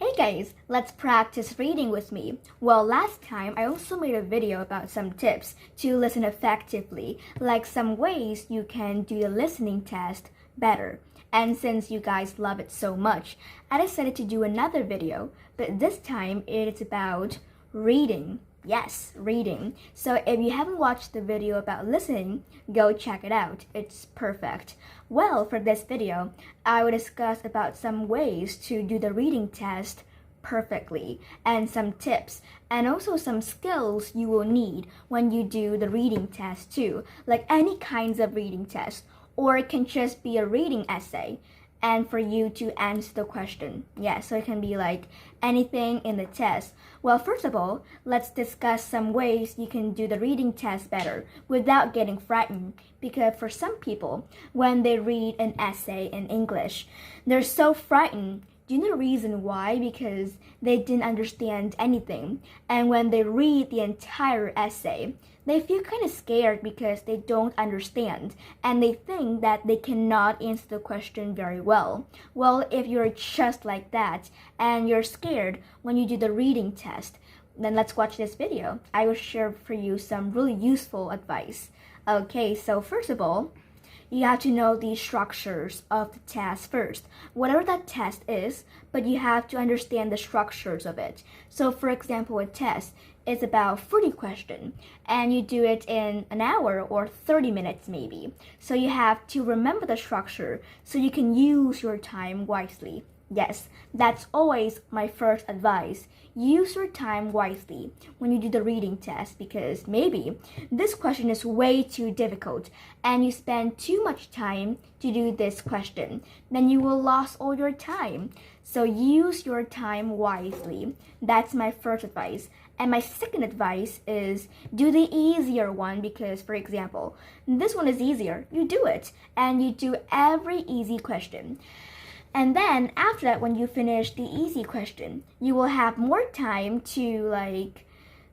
Hey guys, let's practice reading with me. Well, last time I also made a video about some tips to listen effectively, like some ways you can do the listening test better. And since you guys love it so much, I decided to do another video, but this time it is about reading. Yes, reading. So if you haven't watched the video about listening, go check it out. It's perfect. Well, for this video, I will discuss about some ways to do the reading test perfectly and some tips and also some skills you will need when you do the reading test too, like any kinds of reading test, or it can just be a reading essay and for you to answer the question. Yeah, so it can be like anything in the test. Well, first of all, let's discuss some ways you can do the reading test better without getting frightened. Because for some people, when they read an essay in English, they're so frightened. Do you know the reason why? Because they didn't understand anything. And when they read the entire essay, they feel kind of scared because they don't understand and they think that they cannot answer the question very well. Well, if you're just like that and you're scared when you do the reading test, then let's watch this video. I will share for you some really useful advice. Okay, so first of all, you have to know the structures of the test first. Whatever that test is, but you have to understand the structures of it. So for example, a test is about 40 questions and you do it in an hour or 30 minutes maybe. So you have to remember the structure so you can use your time wisely. Yes, that's always my first advice. Use your time wisely when you do the reading test because maybe this question is way too difficult and you spend too much time to do this question. Then you will lose all your time. So use your time wisely. That's my first advice. And my second advice is do the easier one because, for example, this one is easier. You do it and you do every easy question. And then after that, when you finish the easy question, you will have more time to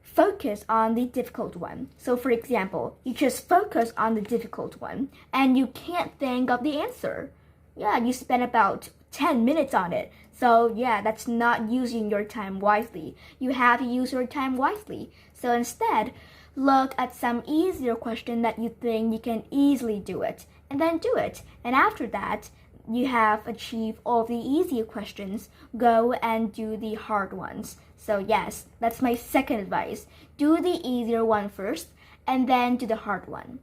focus on the difficult one. So for example, you just focus on the difficult one and you can't think of the answer. Yeah, you spend about 10 minutes on it. So yeah, that's not using your time wisely. You have to use your time wisely. So instead, look at some easier question that you think you can easily do it and then do it. And after that, you have achieved all the easier questions, go and do the hard ones. So yes, that's my second advice. Do the easier one first and then do the hard one.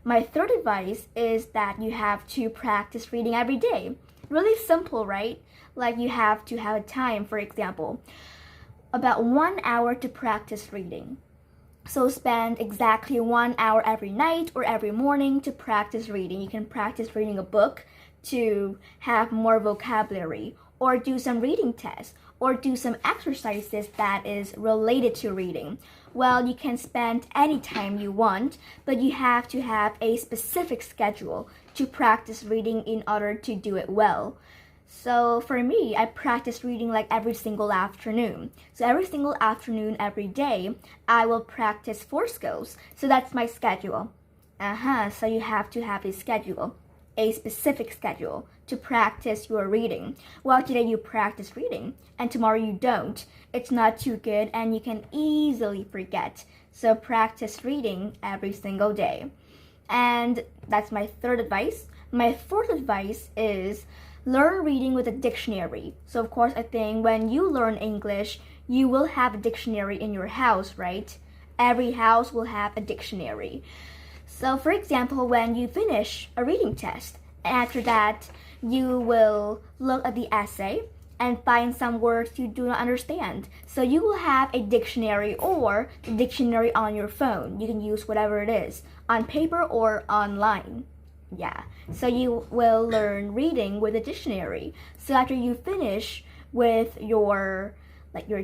My third advice is that you have to practice reading every day. Really simple, right? Like you have to have a time, for example, about 1 hour to practice reading. So spend exactly 1 hour every night or every morning to practice reading. You can practice reading a book to have more vocabulary, or do some reading tests, or do some exercises that is related to reading. Well, you can spend any time you want, but you have to have a specific schedule to practice reading in order to do it well. So for me, I practice reading like every single afternoon. So every single afternoon, every day, I will practice 4 skills. So that's my schedule. So you have to have a schedule. A specific schedule to practice your reading. Well, today you practice reading and tomorrow you don't. It's not too good and you can easily forget. So practice reading every single day. And that's my third advice. My fourth advice is learn reading with a dictionary. So of course, I think when you learn English, you will have a dictionary in your house, right? Every house will have a dictionary. So for example, when you finish a reading test, after that, you will look at the essay and find some words you do not understand. So you will have a dictionary or the dictionary on your phone. You can use whatever it is, on paper or online. Yeah, so you will learn reading with a dictionary. So after you finish with your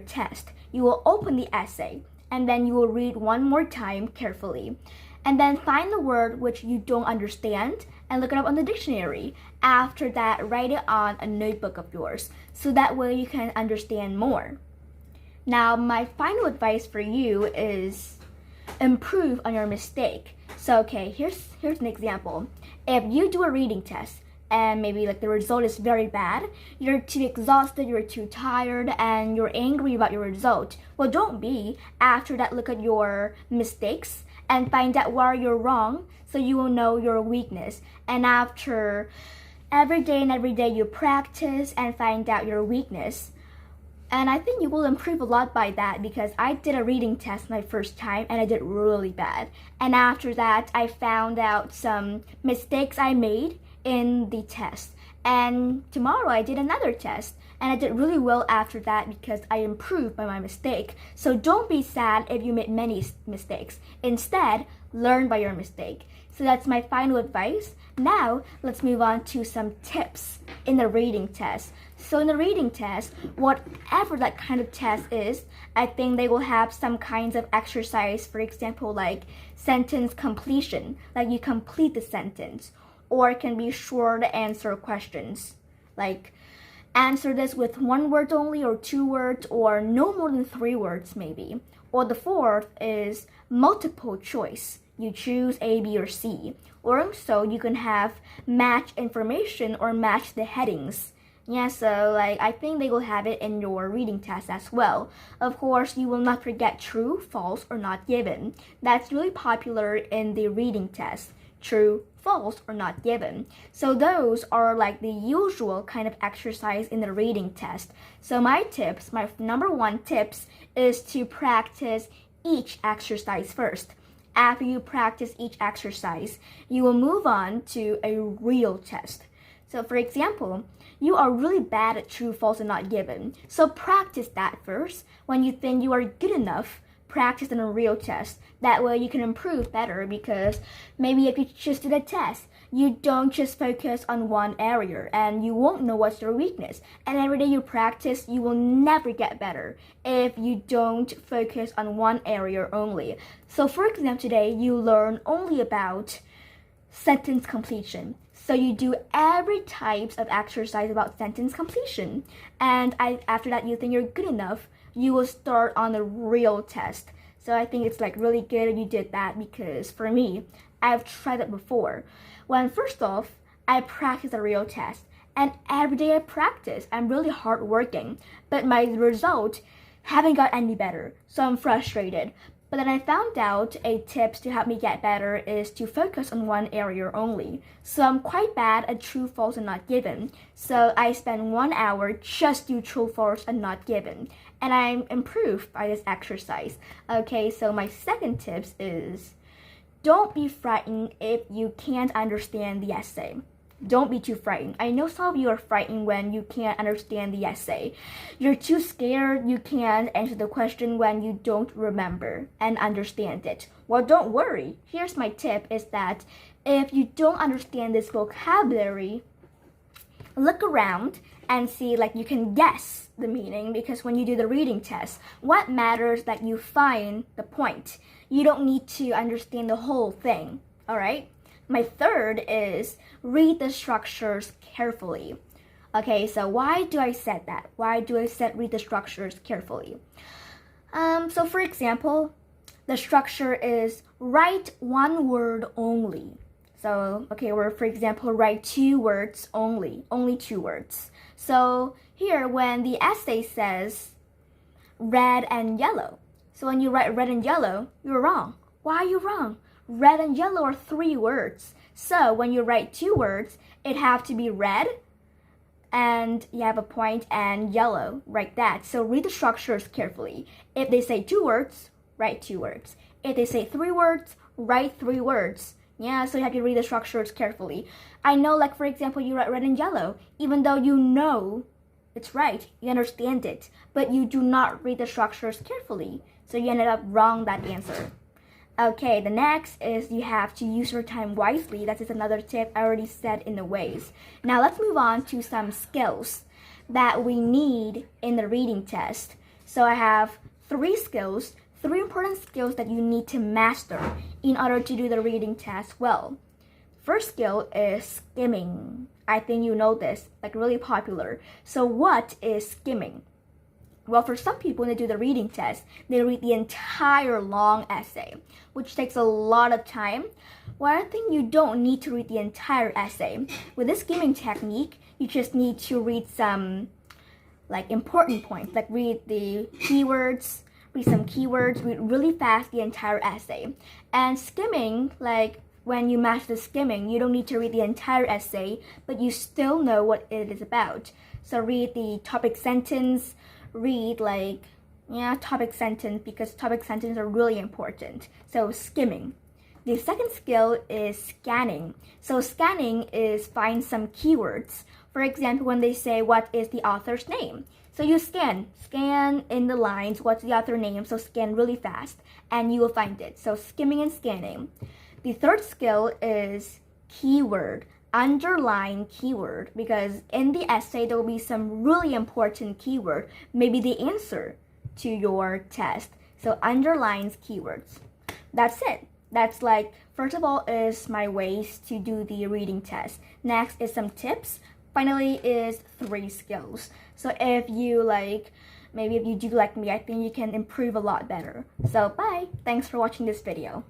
test, you will open the essay and then you will read one more time carefully. And then find the word which you don't understand and look it up on the dictionary. After that, write it on a notebook of yours so that way you can understand more. Now, my final advice for you is improve on your mistake. So, okay, here's an example. If you do a reading test and maybe like the result is very bad, you're too exhausted, you're too tired, and you're angry about your result. Well, don't be. After that, look at your mistakes and find out where you're wrong, so you will know your weakness. And after every day you practice and find out your weakness. And I think you will improve a lot by that, because I did a reading test my first time and I did really bad. And after that, I found out some mistakes I made in the test. And tomorrow I did another test and I did really well after that because I improved by my mistake. So don't be sad if you made many mistakes. Instead, learn by your mistake. So that's my final advice. Now, let's move on to some tips in the reading test. So in the reading test, whatever that kind of test is, I think they will have some kinds of exercise, for example, like sentence completion, like you complete the sentence, or it can be short answer questions, like answer this with 1 word only or 2 words or no more than 3 words maybe. Or the fourth is multiple choice. You choose A, B, or C. Or also you can have match information or match the headings. Yeah, so like I think they will have it in your reading test as well. Of course, you will not forget true, false, or not given. That's really popular in the reading test. True, false, or not given. So those are like the usual kind of exercise in the reading test. So my number 1 tips is to practice each exercise first. After you practice each exercise, you will move on to a real test. So for example, you are really bad at true, false, and not given. So practice that first. When you think you are good enough, practice in a real test. That way you can improve better, because maybe if you just did a test, you don't just focus on one area and you won't know what's your weakness. And every day you practice, you will never get better if you don't focus on one area only. So for example, today you learn only about sentence completion. So you do every types of exercise about sentence completion. And after that, you think you're good enough, you will start on the real test. So I think it's like really good if you did that, because for me, I've tried it before. When first off, I practice a real test, and every day I practice. I'm really hardworking, but my result haven't got any better, so I'm frustrated. But then I found out a tips to help me get better is to focus on one area only. So I'm quite bad at true, false, and not given. So I spend 1 hour just do true, false, and not given. And I'm improved by this exercise. Okay, so my second tips is don't be frightened if you can't understand the essay. Don't be too frightened. I know some of you are frightened when you can't understand the essay. You're too scared you can't answer the question when you don't remember and understand it. Well, don't worry. Here's my tip is that if you don't understand this vocabulary, look around and see, like, you can guess the meaning, because when you do the reading test, what matters that you find the point. You don't need to understand the whole thing, all right? My third is read the structures carefully. Okay, so why do I say that? Why do I say read the structures carefully? So for example, the structure is write 1 word only. So, okay, or for example, write 2 words only 2 words. So here, when the essay says red and yellow, so when you write red and yellow, you're wrong. Why are you wrong? Red and yellow are 3 words. So when you write 2 words, it have to be red, and you have a point, and yellow, like that. So read the structures carefully. If they say 2 words, write 2 words. If they say 3 words, write 3 words. Yeah, so you have to read the structures carefully. I know, like, for example, you write red and yellow, even though you know it's right, you understand it, but you do not read the structures carefully, so you ended up wrong that answer. Okay, the next is you have to use your time wisely. That is another tip I already said in the ways. Now let's move on to some skills that we need in the reading test. So I have 3 skills, 3 important skills that you need to master in order to do the reading test well. First skill is skimming. I think you know this, like really popular. So what is skimming? Well, for some people, when they do the reading test, they read the entire long essay, which takes a lot of time. Well, I think you don't need to read the entire essay. With this skimming technique, you just need to read some important points, like read the keywords, read some keywords, read really fast the entire essay. And skimming, when you master skimming, you don't need to read the entire essay, but you still know what it is about. So read the topic sentence, read topic sentence, because topic sentences are really important. So skimming. The second skill is scanning. So scanning is find some keywords. For example, when they say, what is the author's name? So you scan in the lines, what's the author name? So scan really fast and you will find it. So skimming and scanning. The third skill is keyword. Underline keyword, because in the essay there will be some really important keyword, maybe the answer to your test. So underlines keywords. That's it. That's first of all is my ways to do the reading test. Next is some tips. Finally is 3 skills. So if you maybe if you do like me, I think you can improve a lot better. So bye. Thanks for watching this video.